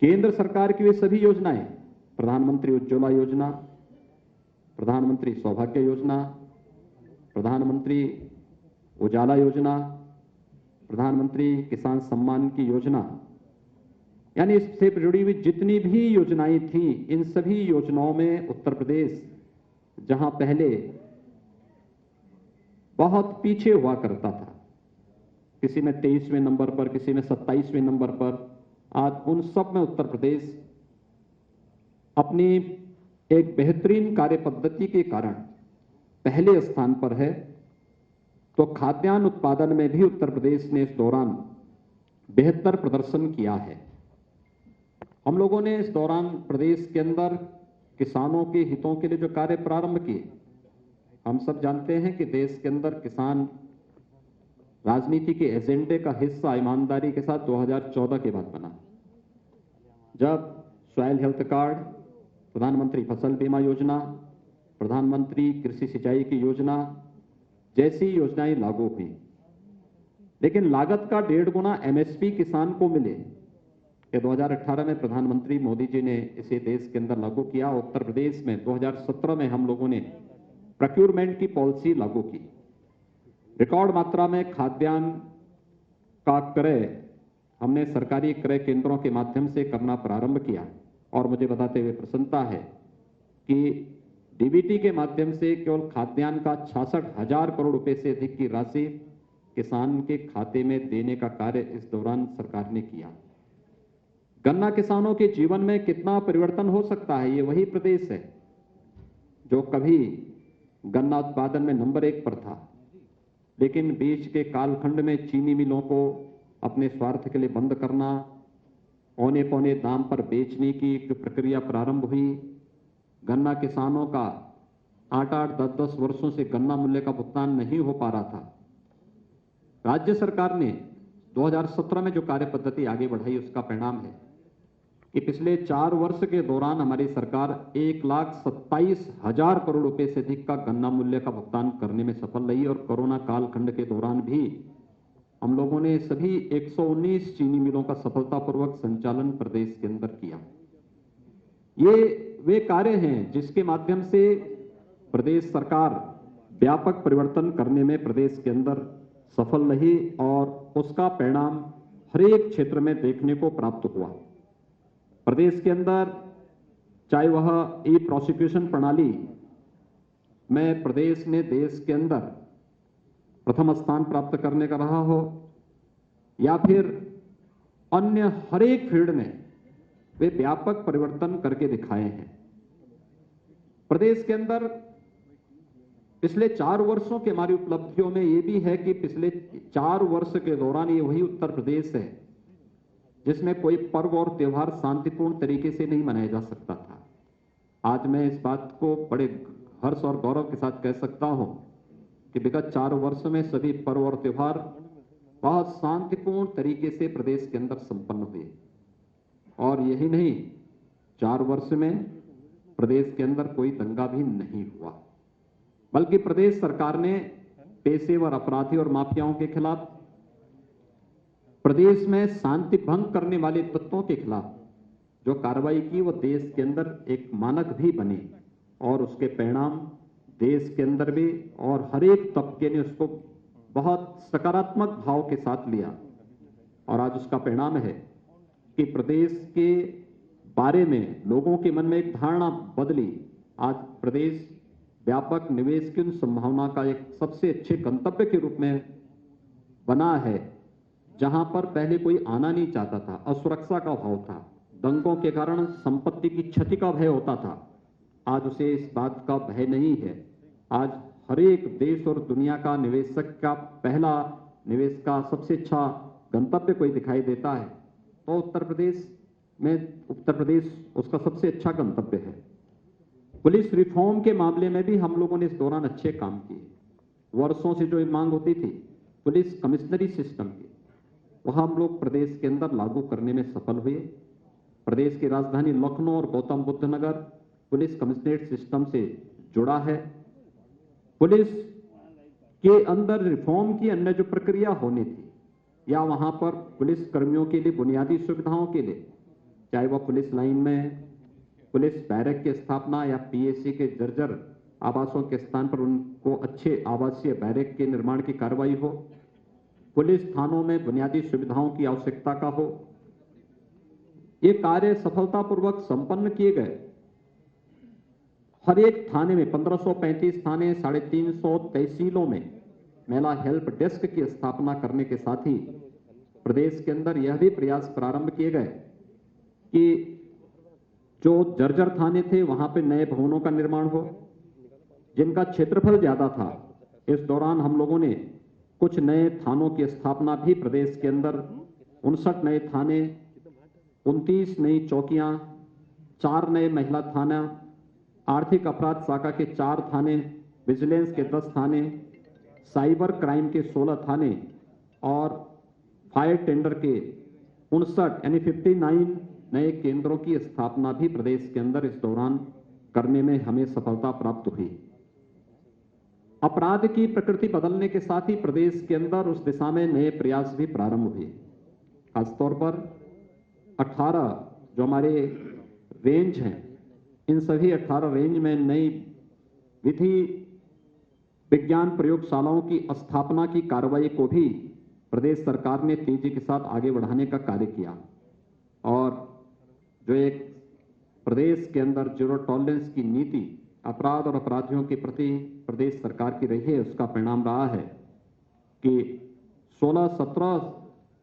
केंद्र सरकार की वे सभी योजनाएं, प्रधानमंत्री उज्ज्वला योजना, प्रधानमंत्री सौभाग्य योजना, प्रधानमंत्री उजाला योजना, प्रधानमंत्री किसान सम्मान की योजना, यानी इससे जुड़ी हुई जितनी भी योजनाएं थी, इन सभी योजनाओं में उत्तर प्रदेश जहां पहले बहुत पीछे हुआ करता था, किसी में 23वें नंबर पर, किसी में 27वें नंबर पर, आज उन सब में उत्तर प्रदेश अपनी एक बेहतरीन कार्य पद्धति के कारण पहले स्थान पर है। तो खाद्यान्न उत्पादन में भी उत्तर प्रदेश ने इस दौरान बेहतर प्रदर्शन किया है। हम लोगों ने इस दौरान प्रदेश के अंदर किसानों के हितों के लिए जो कार्य प्रारंभ किए, हम सब जानते हैं कि देश के अंदर किसान राजनीति के एजेंडे का हिस्सा ईमानदारी के साथ 2014 के बाद बना, जब सॉइल हेल्थ कार्ड, प्रधानमंत्री फसल बीमा योजना, प्रधानमंत्री कृषि सिंचाई की योजना जैसी योजनाएं लागू हुई। लेकिन लागत का 1.5 गुना एमएसपी किसान को मिले, ये 2018 में प्रधानमंत्री मोदी जी ने इसे देश के अंदर लागू किया। उत्तर प्रदेश में 2017 में हम लोगों ने प्रोक्योरमेंट की पॉलिसी लागू की। रिकॉर्ड मात्रा में खाद्यान्न का क्रय हमने सरकारी क्रय केंद्रों के माध्यम से करना प्रारंभ किया और मुझे बताते हुए प्रसन्नता है कि डीबीटी के माध्यम से केवल खाद्यान्न का 66,000 करोड़ रुपए से अधिक की राशि किसान के खाते में देने का कार्य इस दौरान सरकार ने किया। गन्ना किसानों के जीवन में कितना परिवर्तन हो सकता है, ये वही प्रदेश है जो कभी गन्ना उत्पादन में नंबर 1 पर था, लेकिन बीच के कालखंड में चीनी मिलों को अपने स्वार्थ के लिए बंद करना, औने पौने दाम पर बेचने की जो प्रक्रिया प्रारंभ हुई, गन्ना किसानों का 8-8, 10-10 वर्षों से गन्ना मूल्य का भुगतान नहीं हो पा रहा था। राज्य सरकार ने 2017 में जो कार्य पद्धति आगे बढ़ाई, उसका परिणाम है कि पिछले 4 वर्ष के दौरान हमारी सरकार 1,27,000 करोड़ रुपए से अधिक का गन्ना मूल्य का भुगतान करने में सफल रही और कोरोना कालखंड के दौरान भी हम लोगों ने सभी 119 चीनी मिलों का सफलतापूर्वक संचालन प्रदेश के अंदर किया। ये वे कार्य हैं जिसके माध्यम से प्रदेश सरकार व्यापक परिवर्तन करने में प्रदेश के अंदर सफल रही और उसका परिणाम हर एक क्षेत्र में देखने को प्राप्त हुआ। प्रदेश के अंदर चाहे वह ई प्रोसिक्यूशन प्रणाली में प्रदेश ने देश के अंदर प्रथम स्थान प्राप्त करने का रहा हो, या फिर अन्य हर एक फील्ड में वे व्यापक परिवर्तन करके दिखाए हैं। प्रदेश के अंदर पिछले 4 वर्षों की हमारी उपलब्धियों में यह भी है कि पिछले 4 वर्ष के दौरान ये वही उत्तर प्रदेश है जिसमें कोई पर्व और त्योहार शांतिपूर्ण तरीके से नहीं मनाया जा सकता था। आज मैं इस बात को बड़े हर्ष और गौरव के साथ कह सकता हूं कि विगत 4 वर्ष में सभी पर्व और त्योहार बहुत शांतिपूर्ण तरीके से प्रदेश के अंदर संपन्न हुए। और यही नहीं, 4 वर्ष में प्रदेश के अंदर कोई दंगा भी नहीं हुआ, बल्कि प्रदेश सरकार ने पेशेवर अपराधी और माफियाओं के खिलाफ, प्रदेश में शांति भंग करने वाले तत्वों के खिलाफ जो कार्रवाई की, वो देश के अंदर एक मानक भी बने और उसके परिणाम देश के अंदर भी और हर एक तबके ने उसको बहुत सकारात्मक भाव के साथ लिया। और आज उसका परिणाम है कि प्रदेश के बारे में लोगों के मन में एक धारणा बदली। आज प्रदेश व्यापक निवेश की उन संभावना का एक सबसे अच्छे गंतव्य के रूप में बना है, जहां पर पहले कोई आना नहीं चाहता था, असुरक्षा का भाव था, दंगों के कारण संपत्ति की क्षति का भय होता था। आज उसे इस बात का भय नहीं है। आज हर एक देश और दुनिया का निवेशक का पहला निवेश का सबसे अच्छा गंतव्य कोई दिखाई देता है तो उत्तर प्रदेश उसका सबसे अच्छा गंतव्य है। पुलिस रिफॉर्म के मामले में भी हम लोगों ने इस दौरान अच्छे काम किए। वर्षों से जो मांग होती थी पुलिस कमिश्नरी सिस्टम की, वह हम लोग प्रदेश के अंदर लागू करने में सफल हुए। प्रदेश की राजधानी लखनऊ और गौतम बुद्ध नगर पुलिस कमिश्नरेट सिस्टम से जुड़ा है। पुलिस के अंदर रिफॉर्म की अन्य जो प्रक्रिया होनी थी, या वहां पर पुलिस कर्मियों के लिए बुनियादी सुविधाओं के लिए चाहे वह पुलिस लाइन में पुलिस बैरक की स्थापना या पीएसी के जर्जर आवासों के स्थान पर उनको अच्छे आवासीय बैरक के निर्माण की कार्रवाई हो, पुलिस थानों में बुनियादी सुविधाओं की आवश्यकता का हो, ये कार्य सफलतापूर्वक संपन्न किए गए। हर एक थाने में 1535 थाने, 350 तहसीलों में महिला हेल्प डेस्क की स्थापना करने के साथ ही प्रदेश के अंदर यह भी प्रयास प्रारंभ किए गए कि जो जर्जर थाने थे वहां पे नए भवनों का निर्माण हो, जिनका क्षेत्रफल ज्यादा था। इस दौरान हम लोगों ने कुछ नए थानों की स्थापना भी प्रदेश के अंदर 59 नए थाने, 29 नई चौकियां, 4 नए महिला थाना, आर्थिक अपराध शाखा के 4 थाने, विजिलेंस के 10 थाने, साइबर क्राइम के 16 थाने और फायर टेंडर के 59 यानी 59 नए केंद्रों की स्थापना भी प्रदेश के अंदर इस दौरान करने में हमें सफलता प्राप्त हुई। अपराध की प्रकृति बदलने के साथ ही प्रदेश के अंदर उस दिशा में नए प्रयास भी प्रारंभ हुए। खासतौर पर 18 जो हमारे रेंज हैं, इन सभी 18 रेंज में नई विधि विज्ञान प्रयोगशालाओं की स्थापना की कार्रवाई को भी प्रदेश सरकार ने तेजी के साथ आगे बढ़ाने का कार्य किया और जो एक प्रदेश के अंदर जीरो टॉलरेंस की नीति अपराध और अपराधियों के प्रति प्रदेश सरकार की रही है, उसका परिणाम रहा है कि 16-17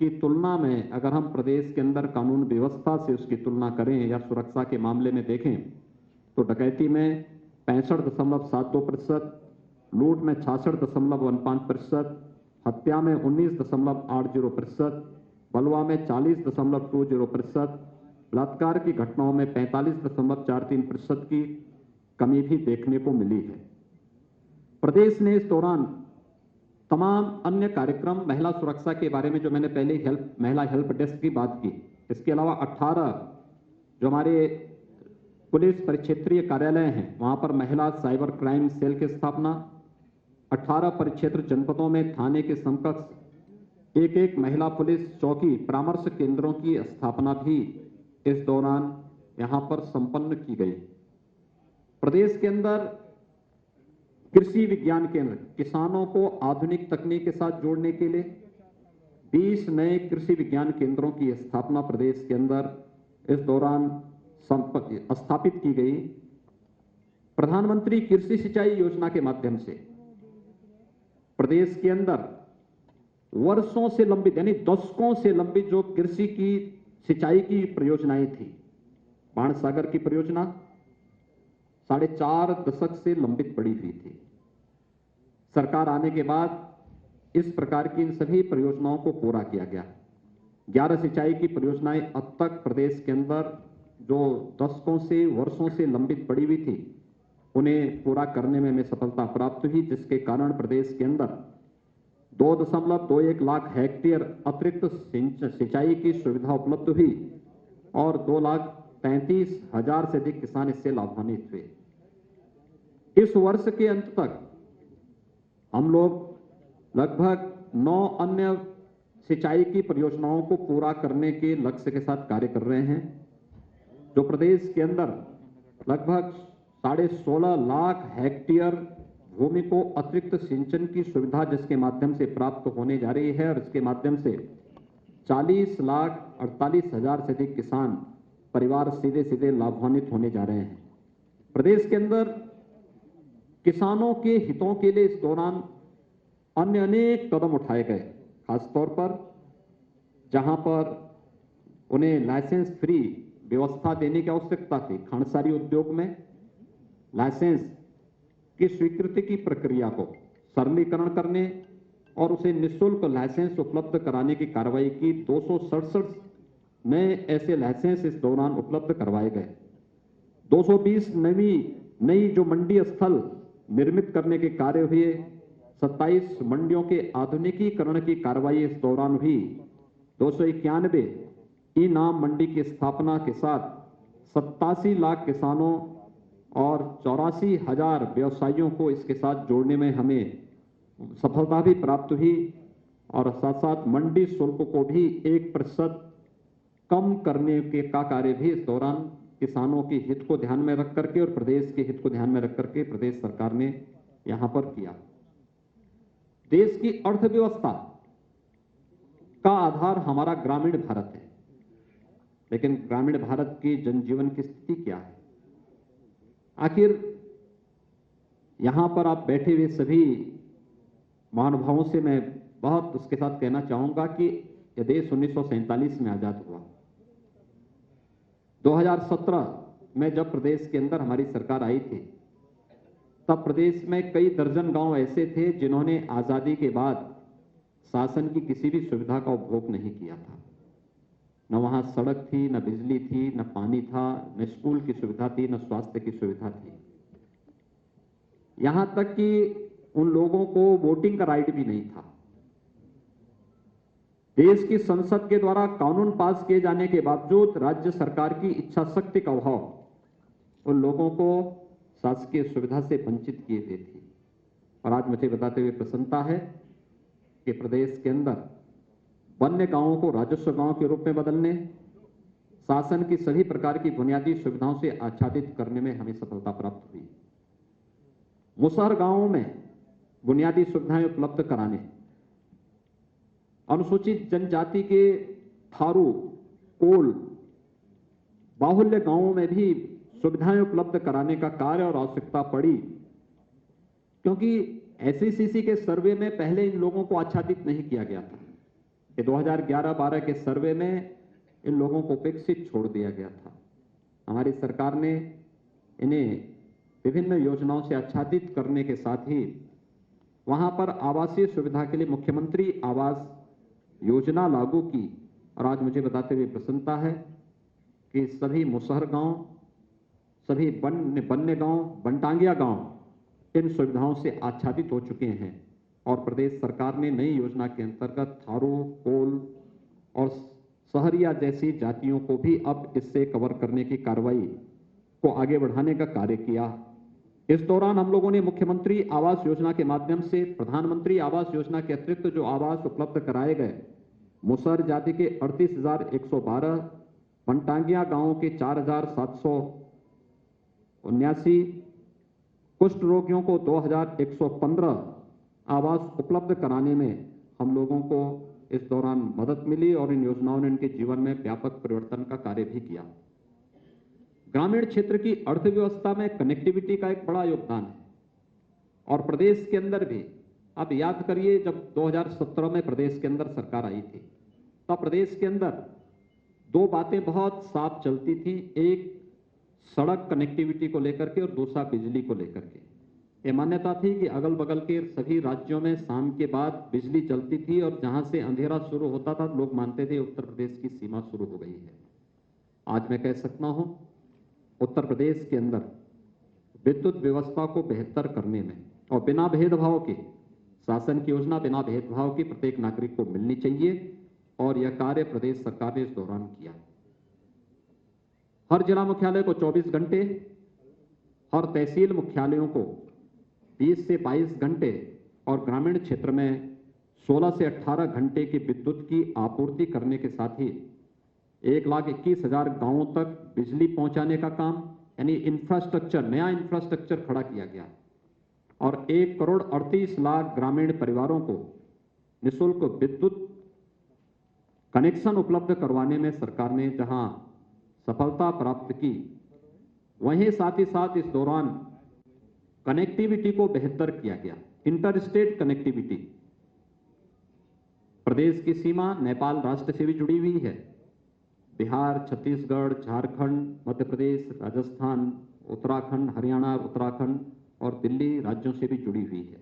की तुलना में अगर हम प्रदेश के अंदर कानून व्यवस्था से उसकी तुलना करें या सुरक्षा के मामले में देखें तो डकैती में 65.72%, लूट में 66.15%, हत्या में 19.80%, बलवा में 40.20%, बलात्कार की घटनाओं में 45.43% की कमी भी देखने को मिली है। प्रदेश ने इस दौरान तमाम अन्य कार्यक्रम महिला सुरक्षा के बारे में जो मैंने पहले महिला हेल्प डेस्क की बात की, इसके अलावा 18 जो हमारे पुलिस परिक्षेत्रीय कार्यालय हैं वहां पर महिला साइबर क्राइम सेल की स्थापना, 18 परिक्षेत्र जनपदों में थाने के समकक्ष एक महिला पुलिस चौकी परामर्श केंद्रों की स्थापना भी इस दौरान यहां पर संपन्न की गई। प्रदेश के अंदर कृषि विज्ञान केंद्र, किसानों को आधुनिक तकनीक के साथ जोड़ने के लिए 20 नए कृषि विज्ञान केंद्रों की स्थापना प्रदेश के अंदर इस दौरान स्थापित की गई। प्रधानमंत्री कृषि सिंचाई योजना के माध्यम से प्रदेश के अंदर वर्षों से लंबित यानी दशकों से लंबित जो कृषि की सिंचाई की परियोजनाएं थी, बाणसागर की परियोजना 4.5 दशक से लंबित पड़ी हुई थी। सरकार आने के बाद इस प्रकार की इन सभी परियोजनाओं को पूरा किया गया। 11 सिंचाई की परियोजनाएं अब तक प्रदेश के अंदर जो दशकों से वर्षों से लंबित पड़ी हुई थी उन्हें पूरा करने में हमें सफलता प्राप्त हुई, जिसके कारण प्रदेश के अंदर 2.21 लाख हेक्टेयर अतिरिक्त सिंचाई की सुविधा उपलब्ध हुई और 2,35,000 से अधिक किसान इससे लाभान्वित हुए। इस वर्ष के अंत तक हम लोग लगभग 9 अन्य सिंचाई की परियोजनाओं को पूरा करने के लक्ष्य के साथ कार्य कर रहे हैं, जो प्रदेश के अंदर लगभग 16.5 लाख हेक्टेयर भूमि को अतिरिक्त सिंचन की सुविधा जिसके माध्यम से प्राप्त होने जा रही है और इसके माध्यम से 40,48,000 से अधिक किसान परिवार सीधे सीधे लाभान्वित होने जा रहे हैं। प्रदेश के अंदर किसानों के हितों के लिए इस दौरान अन्य अनेक कदम उठाए गए, खासतौर पर जहां पर उन्हें लाइसेंस फ्री व्यवस्था देने की आवश्यकता थी। खांडसारी उद्योग में लाइसेंस की स्वीकृति की प्रक्रिया को सरलीकरण करने और उसे निःशुल्क लाइसेंस उपलब्ध कराने की कार्रवाई की। 267 नए ऐसे लाइसेंस इस दौरान उपलब्ध करवाए गए। 220 नई जो मंडी स्थल निर्मित करने के कार्य हुए। 27 मंडियों के आधुनिकीकरण की कार्रवाई इस दौरान हुई। 291 ई नाम मंडी की स्थापना के साथ 87 लाख किसानों और 84,000 व्यवसायियों को इसके साथ जोड़ने में हमें सफलता भी प्राप्त हुई और साथ साथ मंडी शुल्क को भी 1% कम करने के का कार्य भी इस दौरान किसानों के हित को ध्यान में रख करके और प्रदेश के हित को ध्यान में रख करके प्रदेश सरकार ने यहां पर किया। देश की अर्थव्यवस्था का आधार हमारा ग्रामीण भारत है, लेकिन ग्रामीण भारत की जनजीवन की स्थिति क्या है? आखिर यहां पर आप बैठे हुए सभी महानुभावों से मैं बहुत उसके साथ कहना चाहूंगा कि यह देश 1947 में आजाद हुआ। 2017 में जब प्रदेश के अंदर हमारी सरकार आई थी, तब प्रदेश में कई दर्जन गांव ऐसे थे जिन्होंने आजादी के बाद शासन की किसी भी सुविधा का उपभोग नहीं किया था। न वहां सड़क थी, न बिजली थी, न पानी था, न स्कूल की सुविधा थी, न स्वास्थ्य की सुविधा थी। यहां तक कि उन लोगों को वोटिंग का राइट भी नहीं था। देश की संसद के द्वारा कानून पास किए जाने के बावजूद राज्य सरकार की इच्छा शक्ति का अभाव उन लोगों को शासकीय सुविधा से वंचित किए हुए थी। और आज मुझे बताते हुए प्रसन्नता है कि प्रदेश के अंदर वन्य गांवों को राजस्व गांव के रूप में बदलने, शासन की सभी प्रकार की बुनियादी सुविधाओं से आच्छादित करने में हमें सफलता प्राप्त हुई। मुसहर गांवों में बुनियादी सुविधाएं उपलब्ध कराने, अनुसूचित जनजाति के थारू, कोल, बाहुल्य गांवों में भी सुविधाएं उपलब्ध कराने का कार्य और आवश्यकता पड़ी, क्योंकि एसईसीसी के सर्वे में पहले इन लोगों को आच्छादित नहीं किया गया था। 2011-12 के सर्वे में इन लोगों को उपेक्षित छोड़ दिया गया था। हमारी सरकार ने इन्हें विभिन्न योजनाओं से आच्छादित करने के साथ ही वहां पर आवासीय सुविधा के लिए मुख्यमंत्री आवास योजना लागू की। और आज मुझे बताते हुए प्रसन्नता है कि सभी मुसहर गांव, सभी वन्य गांव, वनटांगिया गांव इन सुविधाओं से आच्छादित हो चुके हैं। और प्रदेश सरकार ने नई योजना के अंतर्गत थारू, कोल और सहरिया जैसी जातियों को भी अब इससे कवर करने की कार्रवाई को आगे बढ़ाने का कार्य किया। इस दौरान हम लोगों ने मुख्यमंत्री आवास योजना के माध्यम से प्रधानमंत्री आवास योजना के अतिरिक्त जो आवास उपलब्ध कराए गए, मुसहर जाति के 38,112, वनटांगिया गांवों के 4,779, कुष्ठ रोगियों को 2,115 आवास उपलब्ध कराने में हम लोगों को इस दौरान मदद मिली और इन योजनाओं ने उनके जीवन में व्यापक परिवर्तन का कार्य भी किया। ग्रामीण क्षेत्र की अर्थव्यवस्था में कनेक्टिविटी का एक बड़ा योगदान है और प्रदेश के अंदर भी। आप याद करिए, जब 2017 में प्रदेश के अंदर सरकार आई थी, तब प्रदेश के अंदर दो बातें बहुत साफ चलती थी। एक सड़क कनेक्टिविटी को लेकर के और दूसरा बिजली को लेकर के। ये मान्यता थी कि अगल बगल के सभी राज्यों में शाम के बाद बिजली चलती थी और जहां से अंधेरा शुरू होता था लोग मानते थे उत्तर प्रदेश की सीमा शुरू हो गई है। आज मैं कह सकता हूं, उत्तर प्रदेश के अंदर विद्युत व्यवस्था को बेहतर करने में और बिना भेदभाव के शासन की योजना बिना भेदभाव की प्रत्येक नागरिक को मिलनी चाहिए और यह कार्य प्रदेश सरकार ने इस दौरान किया। हर जिला मुख्यालय को 24 घंटे, हर तहसील मुख्यालयों को 20 से 22 घंटे और ग्रामीण क्षेत्र में 16 से 18 घंटे की विद्युत की आपूर्ति करने के साथ ही 1,21,000 गांवों तक बिजली पहुंचाने का काम, यानी इंफ्रास्ट्रक्चर, नया इंफ्रास्ट्रक्चर खड़ा किया गया और 1,38,00,000 ग्रामीण परिवारों को निःशुल्क विद्युत कनेक्शन उपलब्ध करवाने में सरकार ने जहां सफलता प्राप्त की, वहीं साथ ही साथ इस दौरान कनेक्टिविटी को बेहतर किया गया। इंटर स्टेट कनेक्टिविटी, प्रदेश की सीमा नेपाल राष्ट्र से भी जुड़ी हुई है। बिहार, छत्तीसगढ़, झारखंड, मध्य प्रदेश, राजस्थान, उत्तराखंड, हरियाणा, उत्तराखंड और दिल्ली राज्यों से भी जुड़ी हुई है।